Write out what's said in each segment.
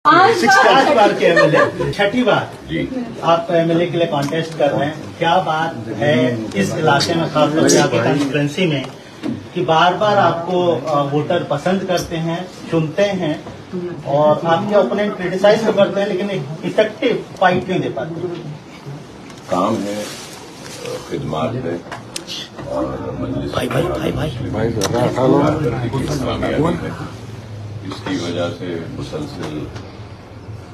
पांच बार के एमएलए, छठी बार जी आप एमएलए के लिए कॉन्टेस्ट कर रहे हैं। क्या बात है इस इलाके में, खासतौर से आपकी कॉन्स्टिट्यूएंसी में, कि बार बार आपको वोटर पसंद करते हैं, चुनते हैं और आपके ओपोनेंट क्रिटिसाइज तो करते हैं लेकिन एक इफेक्टिव फाइट नहीं दे पाते? काम है, खिदमत है और मजलिस कामयाबी है। इसकी वजह से मुसलसल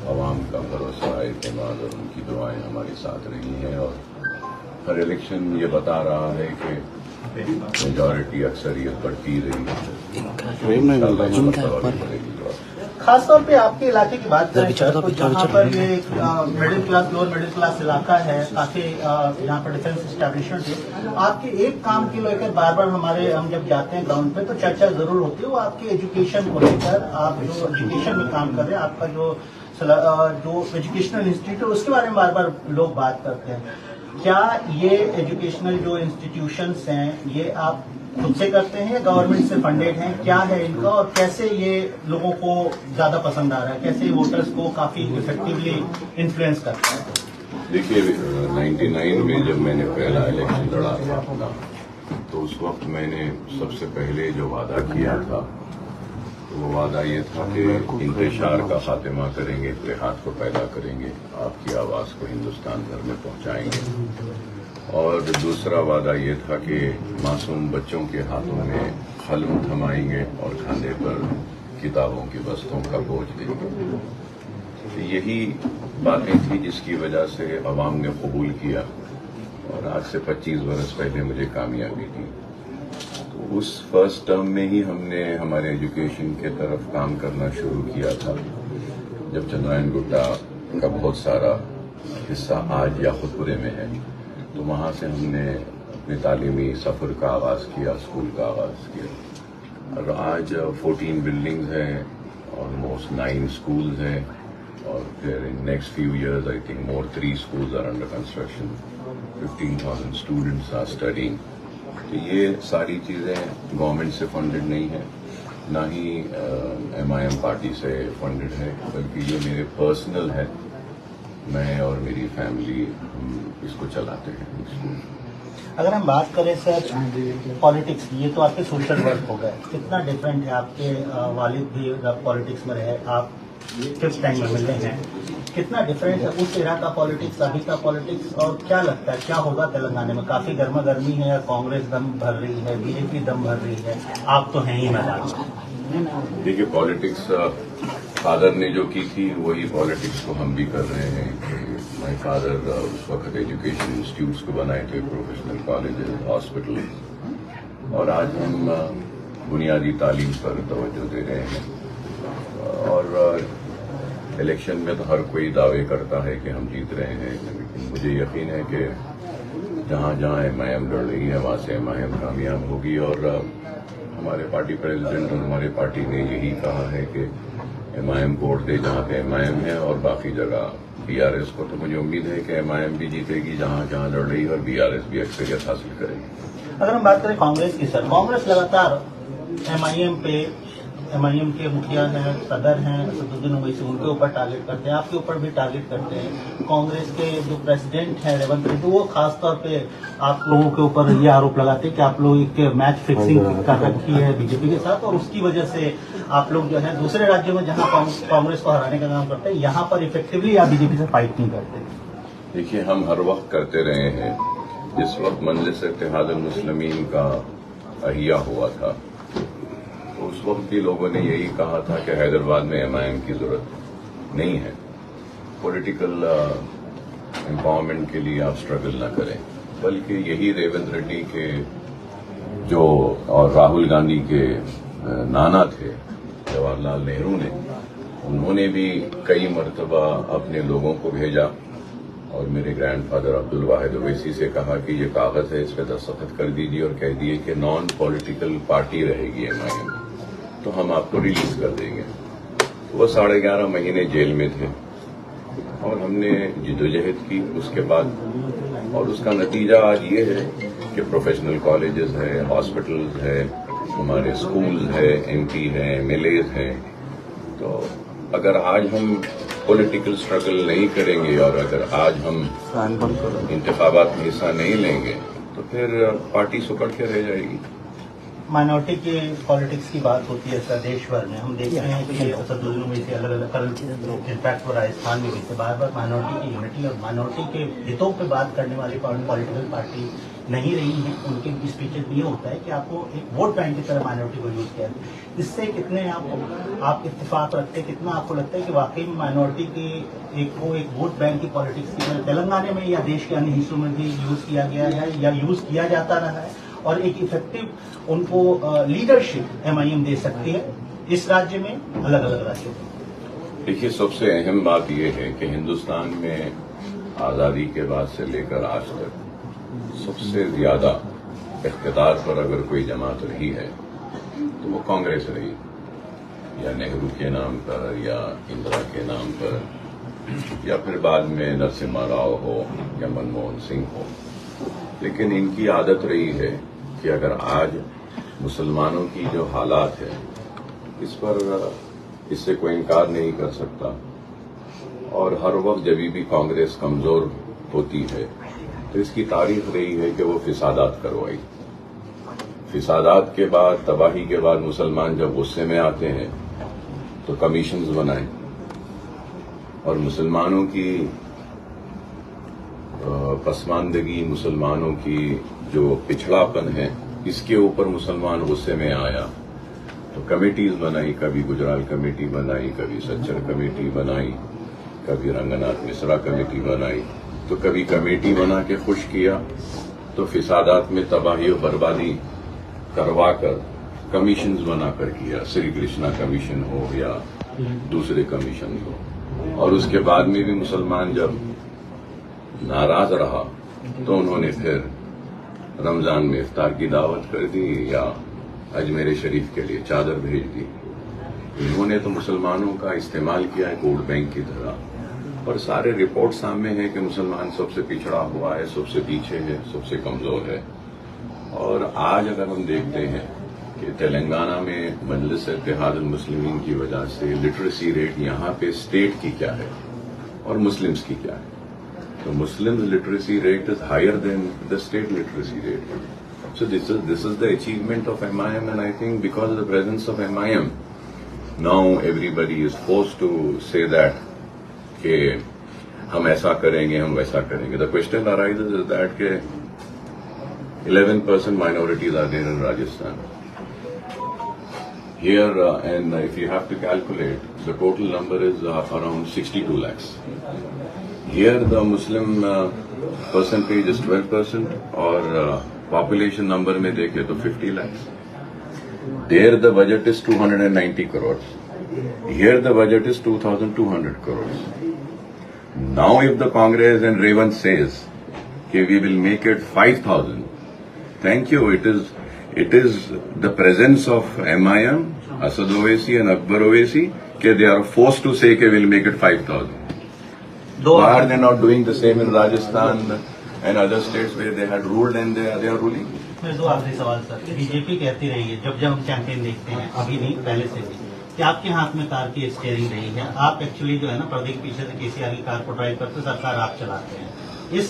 आवाम का भरोसा, एतमाद और उनकी दुआएं हमारे साथ रही हैं और हर इलेक्शन ये बता रहा है कि मेजॉरिटी अक्सरियत बढ़ती रही है। खासतौर पे आपके इलाके की बात करें तो जहाँ पर ये middle class, lower middle class इलाका है, काफी यहाँ पर डिफेंस एस्टेब्लिशमेंट है, आपके एक काम को लेकर बार बार हम जब जाते हैं ग्राउंड पे तो चर्चा जरूर होती है, वो आपके एजुकेशन को लेकर। आप जो एजुकेशन में काम कर रहे हैं, आपका जो एजुकेशनल इंस्टीट्यूट है उसके बारे में बार बार लोग बात करते हैं। क्या ये एजुकेशनल जो इंस्टीट्यूशंस हैं ये आप खुद से करते हैं या गवर्नमेंट से फंडेड हैं? क्या है इनका और कैसे ये लोगों को ज्यादा पसंद आ रहा है, कैसे वोटर्स को काफी इफेक्टिवली इन्फ्लुएंस करता है? देखिए, 99 में जब मैंने पहला इलेक्शन लड़ा था अपना, तो उस वक्त मैंने सबसे पहले जो वादा किया था तो वो वादा ये था कि इंतशार का खात्मा करेंगे, इत्तेहाद को पैदा करेंगे, आपकी आवाज को हिंदुस्तान भर में पहुंचाएंगे। और दूसरा वादा ये था कि मासूम बच्चों के हाथों में कलम थमाएंगे और खाने पर किताबों की बस्तों का बोझ देंगे। तो यही बातें थी जिसकी वजह से अवाम ने कबूल किया और आज से 25 बरस पहले मुझे कामयाबी दी। तो उस फर्स्ट टर्म में ही हमने हमारे एजुकेशन के तरफ काम करना शुरू किया था। जब चंद्रायन गुट्टा का बहुत सारा हिस्सा आज या खुदपुरे में है, तो वहां से हमने अपने तालीमी सफर का आगाज किया, स्कूल का आगाज किया और आज 14 बिल्डिंग्स हैं, ऑलमोस्ट 9 स्कूल्स हैं और फिर in next few years I think more 3 schools are under construction, 15,000 students are studying. तो ये सारी चीजें गवर्नमेंट से फंडेड नहीं है, ना ही MIM पार्टी से फंडेड है, बल्कि ये मेरे पर्सनल है। मैं और मेरी फैमिली इसको चलाते हैं। अगर हम बात करें सर पॉलिटिक्स, ये तो आपके सोशल वर्क हो गए, कितना डिफरेंट है? आपके वालिद भी पॉलिटिक्स में रहे, आप 5th टाइम में मिले हैं, कितना डिफरेंट है उस एरा का पॉलिटिक्स, अभी का पॉलिटिक्स? और क्या लगता है क्या होगा तेलंगाना में? काफी गर्मा गर्मी है, कांग्रेस दम भर रही है, बीजेपी दम भर रही है, आप तो हैं ही मैदान में। देखिए, पॉलिटिक्स फादर ने जो की थी वही पॉलिटिक्स को हम भी कर रहे हैं। माय फादर उस वक्त एजुकेशन इंस्टीट्यूट्स को बनाए थे, प्रोफेशनल कॉलेजेस, हॉस्पिटल, और आज हम बुनियादी तालीम पर तवज्जो दे रहे हैं। और इलेक्शन में तो हर कोई दावे करता है कि हम जीत रहे हैं, लेकिन मुझे यकीन है कि जहां जहां MIM लड़ रही है वहां से MIM कामयाब होगी। और हमारे पार्टी प्रेसिडेंट और हमारी पार्टी ने यही कहा है कि MIM वोट दे जहां पे MIM है और बाकी जगह BRS को। तो मुझे उम्मीद है कि MIM भी जीतेगी जहां जहां लड़ रही है और BRS भी अक्सरियत हासिल करेगी। अगर हम बात करें कांग्रेस की सर, कांग्रेस लगातार MIM के मुखिया हैं, सदर हैं, असदुद्दीन ओवैसी, उनके ऊपर टारगेट करते हैं, आपके ऊपर भी टारगेट करते हैं। कांग्रेस के जो प्रेसिडेंट हैं रेवंत रेड्डी, वो खासतौर पे आप लोगों के ऊपर ये आरोप लगाते हैं कि आप लोग एक मैच फिक्सिंग कर रखी है बीजेपी के साथ और उसकी वजह से आप लोग जो है दूसरे राज्यों में जहां कांग्रेस को हराने का काम करते हैं, यहाँ पर इफेक्टिवली आप बीजेपी से फाइट नहीं करते। देखिए, हम हर वक्त करते रहे हैं। जिस वक्त मजलिस इत्तेहाद मुस्लिमीन का अहिया हुआ था तो उस वक्त भी लोगों ने यही कहा था कि हैदराबाद में MIM की जरूरत नहीं है। पॉलिटिकल एम्पावरमेंट के लिए आप स्ट्रगल न करें, बल्कि यही रेवंत रेड्डी के जो और राहुल गांधी के नाना थे जवाहरलाल नेहरू ने, उन्होंने भी कई मरतबा अपने लोगों को भेजा और मेरे ग्रैंडफादर अब्दुल वाहिद ओवैसी से कहा कि ये कागज है, इस पर दस्तखत कर दीजिए और कह दिए कि नॉन पॉलिटिकल पार्टी रहेगी MIM, तो हम आपको रिलीज कर देंगे। वो 11.5 महीने जेल में थे और हमने जिदोजहद की उसके बाद, और उसका नतीजा आज ये है कि प्रोफेशनल कॉलेजेस है, हॉस्पिटल्स है, हमारे स्कूल है, MP है, MLAs हैं। तो अगर आज हम पॉलिटिकल स्ट्रगल नहीं करेंगे और अगर आज हम इंतखाबात में हिस्सा नहीं लेंगे तो फिर पार्टी सुकड़ के रह जाएगी। माइनॉरिटी के पॉलिटिक्स की बात होती है सर देश भर में, हम देखते हैं कि असदुद्दीन ओवैसी अलग अलग कल इनफैक्ट वो राजस्थान में भी थे, बार बार माइनॉरिटी की यूनिटी और माइनॉरिटी के हितों पे बात करने वाली पॉलिटिकल पार्टी नहीं रही है। उनके स्पीचेस में ये होता है कि आपको एक वोट बैंक की तरह माइनॉरिटी को यूज किया। इससे कितने आप इत्तेफाक रखते हैं, कितना आपको लगता है कि वाकई में माइनॉरिटी के एक वोट बैंक की पॉलिटिक्स की तरह तेलंगाना में या देश के अन्य हिस्सों में भी यूज किया गया है या यूज किया जाता रहा है और एक इफेक्टिव उनको लीडरशिप एमआईएम दे सकती है इस राज्य में, अलग अलग राज्यों में? देखिए, सबसे अहम बात यह है कि हिंदुस्तान में आज़ादी के बाद से लेकर आज तक सबसे ज्यादा इख्तिदार पर अगर कोई जमात रही है तो वो कांग्रेस रही, या नेहरू के नाम पर या इंदिरा के नाम पर या फिर बाद में नरसिम्हा राव हो या मनमोहन सिंह हो। लेकिन इनकी आदत रही है कि अगर आज मुसलमानों की जो हालात है इससे कोई इनकार नहीं कर सकता, और हर वक्त जब भी कांग्रेस कमजोर होती है तो इसकी तारीख रही है कि वो फिसादात करवाई। फिसादात के बाद, तबाही के बाद मुसलमान जब गुस्से में आते हैं तो कमीशंस बनाए और मुसलमानों की पसमानदगी, मुसलमानों की जो पिछड़ापन है, इसके ऊपर मुसलमान गुस्से में आया तो कमेटीज बनाई, कभी गुजराल कमेटी बनाई, कभी सच्चर कमेटी बनाई, कभी रंगनाथ मिश्रा कमेटी बनाई, तो कभी कमेटी बना के खुश किया, तो फिसादात में तबाही और बर्बादी करवाकर कमीशंस बनाकर किया, श्री कृष्णा कमीशन हो या दूसरे कमीशन हो। और उसके बाद में भी मुसलमान जब नाराज रहा तो उन्होंने फिर रमजान में इफ्तार की दावत कर दी या अजमेर शरीफ के लिए चादर भेज दी। इन्होंने तो मुसलमानों का इस्तेमाल किया है वोट बैंक की तरह, और सारे रिपोर्ट सामने हैं कि मुसलमान सबसे पिछड़ा हुआ है, सबसे पीछे है, सबसे कमजोर है। और आज अगर हम देखते हैं कि तेलंगाना में मजलिस इत्तेहादुल मुस्लिमीन की वजह से लिटरेसी रेट यहाँ पे स्टेट की क्या है और मुस्लिम्स की क्या है, तो Muslims literacy rate is higher than the state literacy rate. So this is the achievement of MIM, and I think because of the presence of MIM, now everybody is forced to say that कि हम ऐसा करेंगे, हम वैसा करेंगे। The question arises is that कि 11% minorities are there in Rajasthan. Here, and if you have to calculate, the total number is around 62 lakhs. Here the Muslim percentage is 12%, और population number में देखें तो 50 lakhs. There the budget is 290 crores. Here the budget is 2,200 crores. Now if the Congress and Revant says that we will make it 5,000, thank you. It is the presence of MIM, Asad Owaisi and Akbar Owaisi, that they are forced to say that we will make it 5,000. Why are they not doing the same in Rajasthan and other states where they had ruled and they are ruling? मेरे दो आखिरी सवाल sir. BJP कहती रही है जब हम campaign देखते हैं, अभी नहीं पहले से भी, कि आपके हाथ में कार की स्टीयरिंग रही है, आप एक्चुअली जो है ना प्रदेश पीछे से केसीआर की कार को ड्राइव करते, सरकार आप चलाते हैं। इस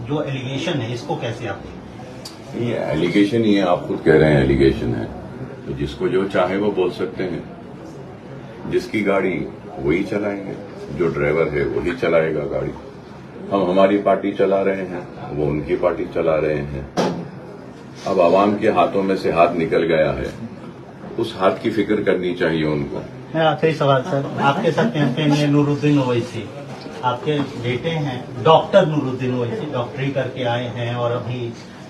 जो एलिगेशन है इसको कैसे आप देखते हैं? ये एलिगेशन ही है, आप खुद कह रहे हैं एलिगेशन है, तो जिसको जो चाहे वो बोल सकते हैं। जिसकी गाड़ी वही चलाएंगे, जो ड्राइवर है वही चलाएगा गाड़ी। हम हमारी पार्टी चला रहे हैं, वो उनकी पार्टी चला रहे हैं। अब आवाम के हाथों में से हाथ निकल गया है, उस हाथ की फिक्र करनी चाहिए उनको। मेरा आखिरी सवाल सर, आपके साथ कैंपेन में नूरुद्दीन ओवैसी, आपके बेटे हैं डॉक्टर नूरुद्दीन ओवैसी, डॉक्टरी करके आए हैं और अभी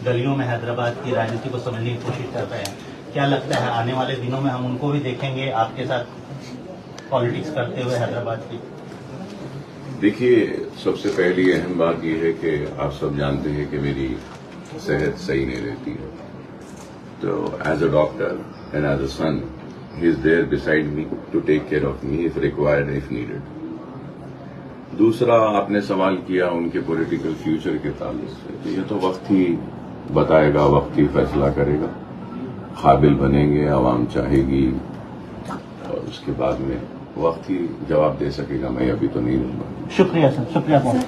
गलियों में हैदराबाद की राजनीति को समझने की कोशिश कर रहे हैं। क्या लगता है आने वाले दिनों में हम उनको भी देखेंगे आपके साथ पॉलिटिक्स करते हुए हैदराबाद की? देखिए, सबसे पहली अहम बात यह है कि आप सब जानते हैं कि मेरी सेहत सही नहीं रहती है, तो as a doctor and as a son he is there beside me to take care of me if required, if needed. दूसरा, आपने सवाल किया उनके पॉलिटिकल फ्यूचर के ताल्लुक से, तो ये तो वक्त ही बताएगा, वक्त ही फैसला करेगा। काबिल बनेंगे, आवाम चाहेगी, और उसके बाद में वक्त ही जवाब दे सकेगा, मैं अभी तो नहीं दूंगा। शुक्रिया सर, शुक्रिया बहुत।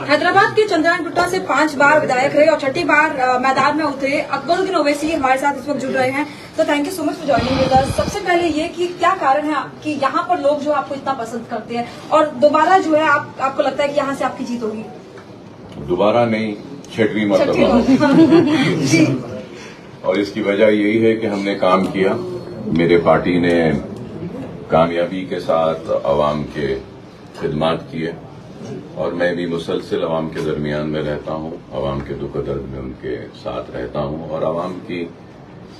हैदराबाद के चंद्रायन गुट्टा से 5 बार विधायक रहे और छठी बार मैदान में उतरे अकबरुद्दीन ओवैसी हमारे साथ इस वक्त जुड़ रहे हैं। तो thank you so much for joining with us. सबसे पहले ये कि क्या कारण है कि यहाँ पर लोग जो आपको इतना पसंद करते हैं और दोबारा जो है आपको लगता है कि यहाँ से आपकी जीत होगी? दोबारा नहीं, छठवीं मरतबा। जी। और इसकी वजह यही है कि हमने काम किया, मेरे पार्टी ने कामयाबी के साथ अवाम के खिदमात किए और मैं भी मुसलसिल अवाम के दरमियान में रहता हूं, अवाम के दुख दर्द में उनके साथ रहता हूं और अवाम की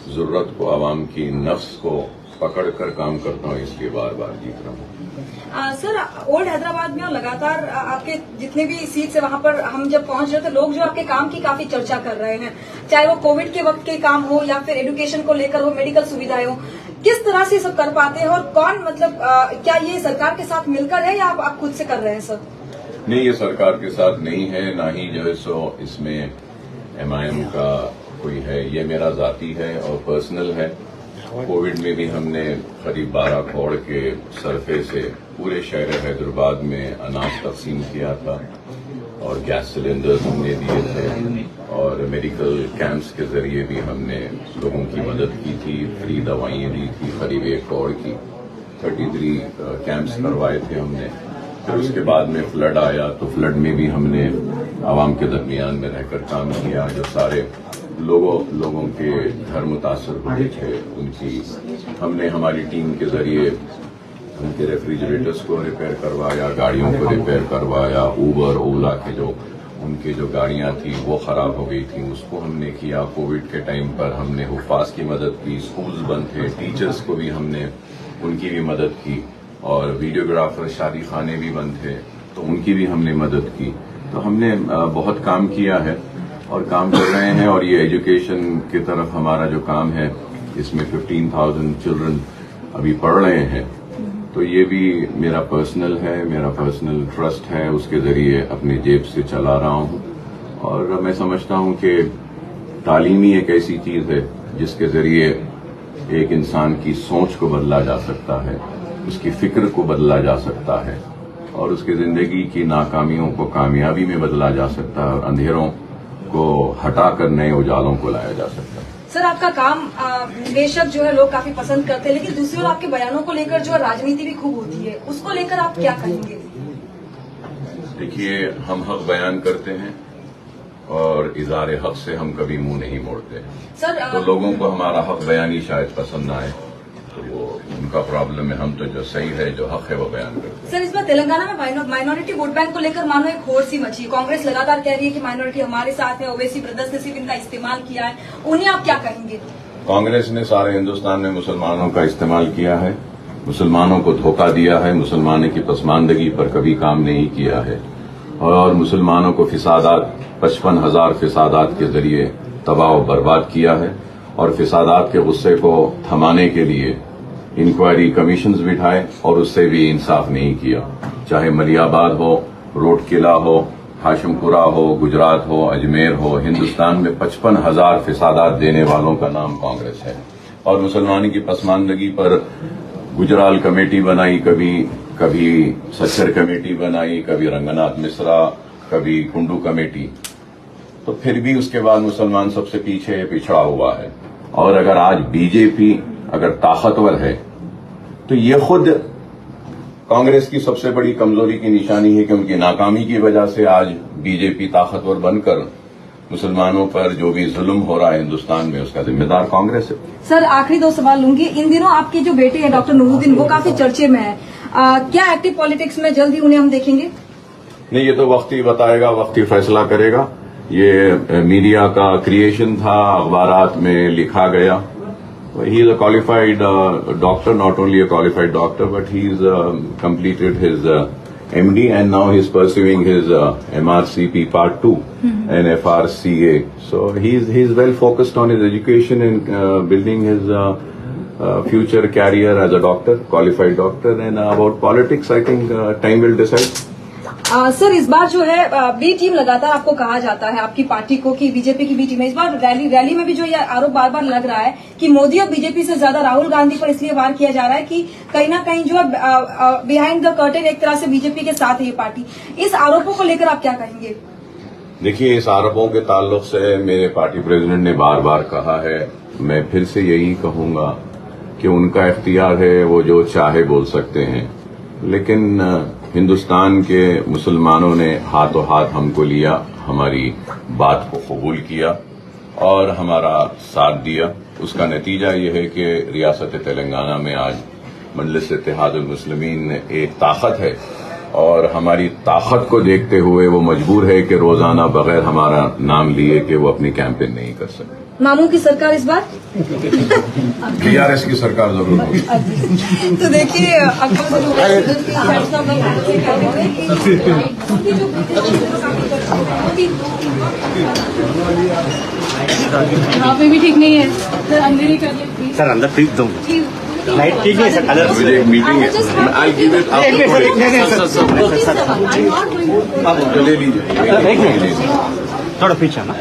जरूरत को, अवाम की नफ्स को पकड़ कर काम करता हूं, इसलिए बार बार जीत रहा हूं। सर, ओल्ड हैदराबाद में और लगातार आपके जितने भी सीट्स है वहां पर हम जब पहुंच रहे थे, लोग जो आपके काम की काफी चर्चा कर रहे हैं, चाहे वो कोविड के वक्त के काम हो या फिर एजुकेशन को लेकर हो, मेडिकल सुविधाएं हो, किस तरह से सब कर पाते हैं और कौन मतलब क्या ये सरकार के साथ मिलकर है या आप खुद से कर रहे हैं सर? नहीं, ये सरकार के साथ नहीं है, ना ही जो है सो इसमें MIM का कोई है, ये मेरा जाती है और पर्सनल है। कोविड में भी हमने करीब 12 करोड़ के सरफे से पूरे शहर हैदराबाद में अनाज तकसीम किया था और गैस सिलेंडर्स हमने दिए थे और मेडिकल कैंप्स के जरिए भी हमने लोगों की मदद की थी, फ्री दवाइयाँ दी थी करीब 1 करोड़ की, 33 कैंप्स करवाए थे हमने। फिर उसके बाद में फ्लड आया तो फ्लड में भी हमने आवाम के दरमियान में रहकर काम किया, जो सारे लोगों के घर मुतासर हुए थे उनकी हमने हमारी टीम के जरिए उनके रेफ्रिजरेटर्स को रिपेयर करवाया, गाड़ियों को रिपेयर करवाया, उबर ओला के जो उनकी जो गाड़ियां थी वो खराब हो गई थी उसको हमने किया। कोविड के टाइम पर हमने हुफाज की मदद की, स्कूल्स बंद थे, टीचर्स को भी हमने उनकी भी मदद की और वीडियोग्राफर शादी खाने भी बंद थे तो उनकी भी हमने मदद की। तो हमने बहुत काम किया है और काम कर रहे हैं और ये एजुकेशन की तरफ हमारा जो काम है इसमें 15,000 चिल्ड्रन अभी पढ़ रहे हैं, तो ये भी मेरा पर्सनल है, मेरा पर्सनल ट्रस्ट है, उसके जरिए अपनी जेब से चला रहा हूं। और मैं समझता हूं कि तालीम ही एक ऐसी चीज है जिसके जरिए एक इंसान की सोच को बदला जा सकता है, उसकी फिक्र को बदला जा सकता है और उसकी जिंदगी की नाकामियों को कामयाबी में बदला जा सकता है और अंधेरों को हटाकर नए उजालों को लाया जा सकता है। सर, आपका काम बेशक जो है लोग काफी पसंद करते हैं, लेकिन दूसरी ओर आपके बयानों को लेकर जो राजनीति भी खूब होती है, उसको लेकर आप क्या कहेंगे? देखिए, हम हक बयान करते हैं और इज़ारे हक से हम कभी मुंह नहीं मोड़ते। सर, तो लोगों को हमारा हक बयानी शायद पसंद ना आए तो वो उनका प्रॉब्लम है, हम तो जो सही है, जो हक है वो बयान करते हैं। सर, इस बार तेलंगाना में माइनॉरिटी वोट बैंक को लेकर मानो एक होड़ सी मची। कांग्रेस लगातार कह रही है कि माइनॉरिटी हमारे साथ है, ओवैसी ब्रदर्स ने सिर्फ इनका इस्तेमाल किया है, उन्हें आप क्या कहेंगे? कांग्रेस ने सारे हिंदुस्तान में मुसलमानों का इस्तेमाल किया है, मुसलमानों को धोखा दिया है, मुसलमानों की पसमानदगी पर कभी काम नहीं किया है और मुसलमानों को फिसादात 55,000 फिसादात के जरिए तबाह और बर्बाद किया है और फिसादात के गुस्से को थमाने के लिए इंक्वायरी कमीशंस बिठाए और उससे भी इंसाफ नहीं किया। चाहे मलियाबाद हो, रोड किला हो, हाशिमपुरा हो, गुजरात हो, अजमेर हो, हिंदुस्तान में 55,000 फिसादात देने वालों का नाम कांग्रेस है और मुसलमानों की पसमानदगी पर गुजराल कमेटी बनाई, कभी सच्चर कमेटी बनाई, कभी रंगनाथ मिश्रा, कभी कुंडू कमेटी, तो फिर भी उसके बाद मुसलमान सबसे पीछे पिछड़ा हुआ है। और अगर आज बीजेपी अगर ताकतवर है तो ये खुद कांग्रेस की सबसे बड़ी कमजोरी की निशानी है कि उनकी नाकामी की वजह से आज बीजेपी ताकतवर बनकर मुसलमानों पर जो भी जुल्म हो रहा है हिंदुस्तान में उसका जिम्मेदार कांग्रेस है। सर, आखिरी 2 सवाल लूंगी। इन दिनों आपके जो बेटे हैं डॉक्टर नूरुद्दीन, वो काफी चर्चे में है, क्या एक्टिव पॉलिटिक्स में जल्द ही उन्हें हम देखेंगे? नहीं, ये तो वक्त ही बताएगा, वक्त ही फैसला करेगा। ये मीडिया का क्रिएशन था, अखबारात में लिखा गया। He is a qualified doctor, not only a qualified doctor, but he's completed his MD and now he's pursuing his MRCP Part 2 and FRCA. So he's well focused on his education and building his future career as a doctor, qualified doctor. And about politics, I think time will decide. Sir इस बार जो है B team लगातार आपको कहा जाता है आपकी party को कि बीजेपी की बी टीम है। इस बार रैली में भी जो ये आरोप बार बार लग रहा है कि मोदी और बीजेपी से ज्यादा राहुल गांधी पर इसलिए वार किया जा रहा है कि कहीं ना कहीं जो है बिहाइंड द कर्टेन एक तरह से बीजेपी के साथ है ये पार्टी। इस आरोपों को लेकर आप क्या कहेंगे? देखिए, इस आरोपों के ताल्लुक से मेरे पार्टी प्रेसिडेंट ने बार बार कहा है, मैं फिर से यही कहूंगा कि उनका इख्तियार है, वो जो चाहे बोल सकते हैं, लेकिन हिंदुस्तान के मुसलमानों ने हाथों हाथ हमको लिया, हमारी बात को कबूल किया और हमारा साथ दिया। उसका नतीजा ये है कि रियासत तेलंगाना में आज मजलिस इत्तेहादुल मुस्लिमीन एक ताकत है और हमारी ताकत को देखते हुए वो मजबूर है कि रोजाना बगैर हमारा नाम लिए कि वो अपनी कैंपेन नहीं कर सकते। मामू की सरकार इस बार टीआरएस की सरकार जरूर होगी। तो देखिए यहाँ पे भी ठीक नहीं है सर, अंदर ही कर ले सर, अंदर प्लीज दो लाइट ठीक है सर, कलर मुझे एक मीटिंग है, आई गिव इट आपको ले लीजिए। थोड़ा पीछे आना।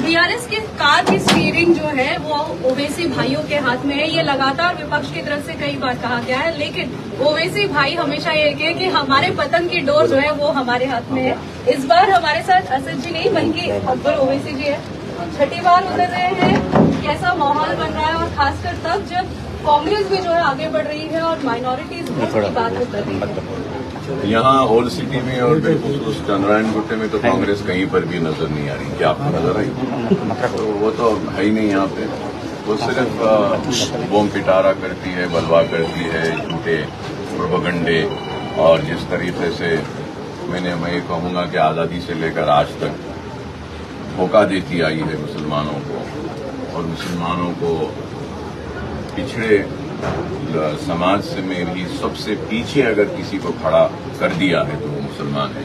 बीआरएस के कार की स्टीयरिंग जो है वो ओवैसी भाइयों के हाथ में है। ये लगातार विपक्ष की तरफ से कई बार कहा गया है, लेकिन ओवैसी भाई हमेशा ये कहे कि हमारे पतन की डोर जो है वो हमारे हाथ में है। इस बार हमारे साथ असद जी नहीं बल्कि अकबर ओवैसी जी है, छठी बार उतर रहे हैं। कैसा माहौल बन रहा है और खासकर तब जब कांग्रेस भी जो है आगे बढ़ रही है और माइनॉरिटीज की बात हो रही है। यहाँ ओल्ड सिटी में और बिलखुसूस चंद्रायन गुट्टे में तो कांग्रेस कहीं पर भी नजर नहीं आ रही। क्या आपको नजर आई? तो वो तो है ही नहीं यहाँ पे। वो सिर्फ बोम पिटारा करती है, बलवा करती है, झूठे प्रोपगंडे। और जिस तरीके से मैं ये कहूँगा कि आज़ादी से लेकर आज तक धोखा देती आई है मुसलमानों को और मुसलमानों को पिछड़े समाज से में भी सबसे पीछे अगर किसी को खड़ा कर दिया है तो वो मुसलमान है।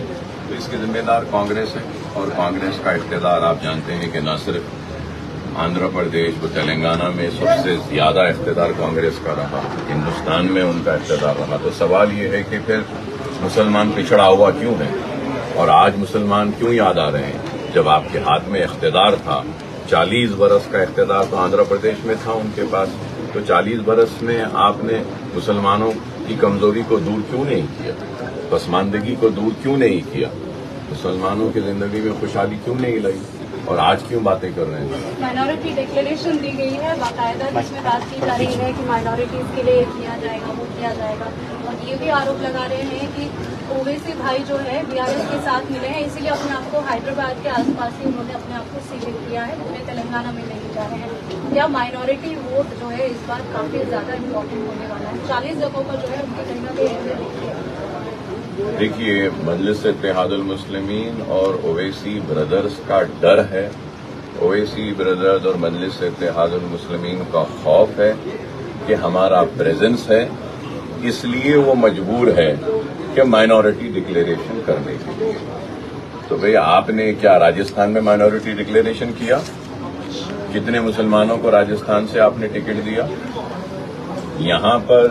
तो इसके जिम्मेदार कांग्रेस है और कांग्रेस का इख्तियार आप जानते हैं कि न सिर्फ आंध्र प्रदेश व तेलंगाना में सबसे ज्यादा इख्तियार कांग्रेस का रहा, हिंदुस्तान में उनका इख्तियार रहा। तो सवाल ये है कि फिर मुसलमान पिछड़ा हुआ क्यों है और आज मुसलमान क्यों याद आ रहे हैं जब आपके हाथ में इख्तियार था। 40 बरस का इख्तियार तो आंध्र प्रदेश में था उनके पास, तो 40 बरस में आपने मुसलमानों की कमजोरी को दूर क्यों नहीं किया, पसमानदगी को दूर क्यों नहीं किया, मुसलमानों की जिंदगी में खुशहाली क्यों नहीं लाई और आज क्यों बातें कर रहे हैं? माइनॉरिटी डिक्लेरेशन दी गई है बाकायदा, जिसमें बात की जा रही है कि माइनॉरिटीज के लिए किया जाएगा, वो किया जाएगा। और ये भी आरोप लगा रहे हैं कि ओवैसी भाई जो है बीआरएस के साथ मिले हैं, इसीलिए अपने आप को हैदराबाद के आसपास ही उन्होंने अपने आप को सीमित किया है, उन्हें तेलंगाना में नहीं जा रहे हैं। या माइनॉरिटी वोट जो है इस बार काफी ज्यादा इम्पोर्टेंट होने वाला है। 40 जगहों पर जो है उनकी कहीं ना कहीं। देखिए, मजलिस इत्तेहादुल मुस्लिमीन और ओवैसी ब्रदर्स का डर है, ओवैसी ब्रदर्स और मजलिस इत्तेहादुल मुस्लिमीन का खौफ है कि हमारा प्रेजेंस है, इसलिए वो मजबूर है कि माइनॉरिटी डिक्लेरेशन करने के लिए। तो भाई आपने क्या राजस्थान में माइनॉरिटी डिक्लेरेशन किया? कितने मुसलमानों को राजस्थान से आपने टिकट दिया? यहाँ पर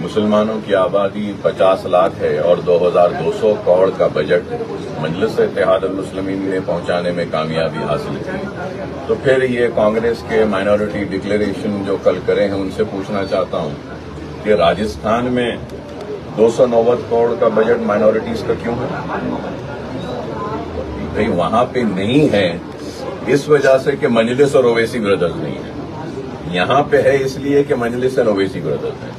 मुसलमानों की आबादी 50 लाख है और 2200 करोड़ का बजट मजलिस इत्तेहादुल मुस्लिमीन ने पहुंचाने में कामयाबी हासिल की। तो फिर ये कांग्रेस के माइनॉरिटी डिक्लेरेशन जो कल करे हैं उनसे पूछना चाहता हूं कि राजस्थान में 290 करोड़ का बजट माइनॉरिटीज का क्यों है? भाई वहां पे नहीं है इस वजह से कि मजलिस और ओवैसी ब्रदर्स नहीं है, यहाँ पे है इसलिए कि मजलिस और ओवैसी ब्रदर्स है।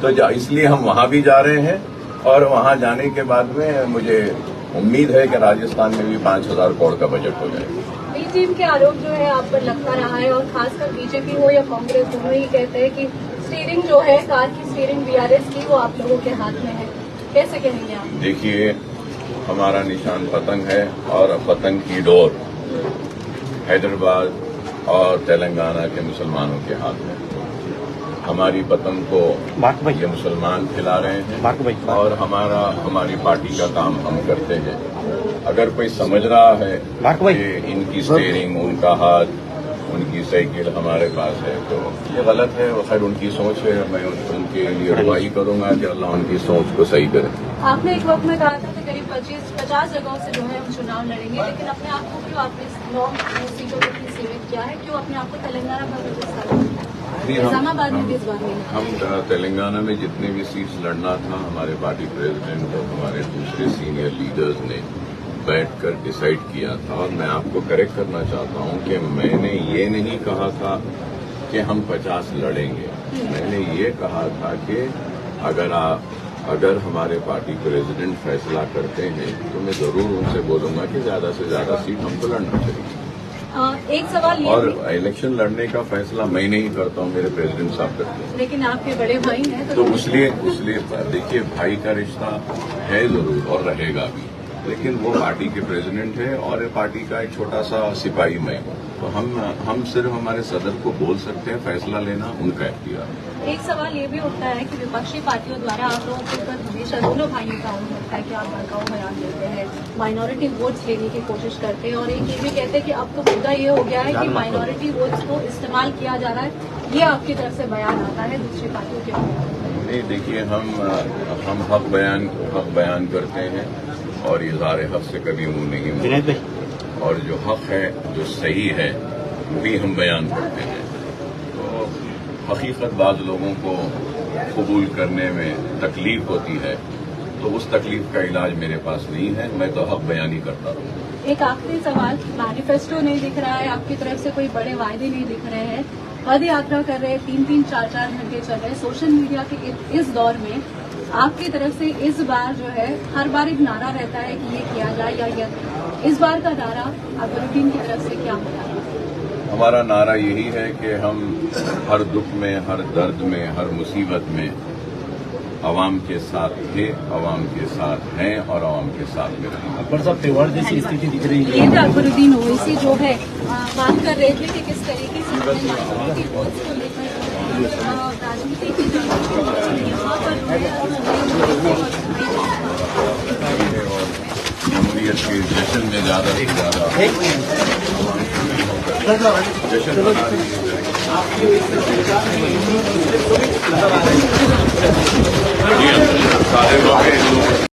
तो इसलिए हम वहां भी जा रहे हैं और वहां जाने के बाद में मुझे उम्मीद है कि राजस्थान में भी 5000 करोड़ का बजट हो जाएगा। बी टीम के आरोप जो है आप पर लगता रहा है और खासकर बीजेपी हो या कांग्रेस दोनों ही कहते हैं कि स्टीयरिंग जो है कार की स्टीयरिंग बीआरएस की वो आप लोगों के हाथ में है, कैसे कहेंगे आप? देखिए, हमारा निशान पतंग है और पतंग की डोर हैदराबाद और तेलंगाना के मुसलमानों के हाथ में। हमारी पतंग को ये मुसलमान खिला रहे हैं और हमारी पार्टी का काम हम करते हैं। अगर कोई समझ रहा है कि इनकी स्टीयरिंग, उनका हाथ, उनकी साइकिल हमारे पास है, तो ये गलत है। वो खैर उनकी सोच है, मैं उनके लिए दुआई करूंगा कि अल्लाह उनकी सोच को सही करे। आपने एक वक्त में कहा था कि करीब 50 जगहों से जो है हम चुनाव लड़ेंगे, लेकिन अपने आप को क्यों आपने 9 सीटों पर सीमित किया है? क्यों अपने आप को तेलंगाना में निजामाबाद में भी इस बार नहीं? हम तेलंगाना में जितने भी सीट्स लड़ना था, हमारे पार्टी प्रेसिडेंट और हमारे दूसरे सीनियर लीडर्स ने बैठकर डिसाइड किया था। और मैं आपको करेक्ट करना चाहता हूं कि मैंने ये नहीं कहा था कि हम 50 लड़ेंगे। मैंने ये कहा था कि अगर हमारे पार्टी प्रेसिडेंट फैसला करते हैं तो मैं जरूर उनसे बोलूंगा कि ज्यादा से ज्यादा सीट हमको लड़ना चाहिए। एक सवाल ये और भी- इलेक्शन लड़ने का फैसला मैं नहीं करता हूं, मेरे प्रेसिडेंट साहब करते हैं। लेकिन आपके बड़े भाई हैं तो उसलिए देखिए, भाई का रिश्ता है जरूर और रहेगा भी, लेकिन वो पार्टी के प्रेसिडेंट है और पार्टी का एक छोटा सा सिपाही मैं हूँ। तो हम सिर्फ हमारे सदर को बोल सकते हैं, फैसला लेना उनका इख्तियार है। एक सवाल ये भी उठता है कि विपक्षी पार्टियों द्वारा आप लोगों के ऊपर हमेशा दोनों भाइयों का आरोप लगता है कि आप भड़काऊ बयान देते हैं, माइनॉरिटी वोट्स लेने की कोशिश करते हैं, और एक ये भी कहते हैं कि अब तो मुद्दा ये हो गया है कि माइनॉरिटी वोट्स को इस्तेमाल किया जा रहा है। ये आपकी तरफ से बयान आता है दूसरी पार्टियों के ऊपर? नहीं, देखिए, हम हक बयान करते हैं और इज़हार हक से कभी मुंह नहीं विनोद मोड़ते, भाई, और जो हक है, जो सही है, वही हम बयान करते हैं। तो हकीकत बाज़ लोगों को कबूल करने में तकलीफ होती है, तो उस तकलीफ का इलाज मेरे पास नहीं है। मैं तो हक बयान ही करता रहूँ। एक आखिरी सवाल, मैनिफेस्टो नहीं दिख रहा है आपकी तरफ से, कोई बड़े वायदे नहीं दिख रहे हैं, पद यात्रा कर रहे हैं, 3-3, 4-4 घंटे चल रहे हैं, सोशल मीडिया के इस दौर में आपकी तरफ से इस बार जो है हर बार एक नारा रहता है कि ये किया जाए या ये, इस बार का नारा अकबरुद्दीन की तरफ से क्या होगा? हमारा नारा यही है कि हम हर दुख में, हर दर्द में, हर मुसीबत में आवाम के साथ थे, आवाम के साथ हैं और आवाम के साथ में रहेंगे। अकबर साहब त्योहार जैसी स्थिति दिख रही है। ये जो अकबरुद्दीन ओवैसी जो है बात कर रहे थे कि किस तरीके से माइनॉरिटी वोट्स को लेकर राजनीति की यहाँ पर जमहूरियत के जश्न में ज्यादा से ज्यादा जश्न मना रही है। सारे लोग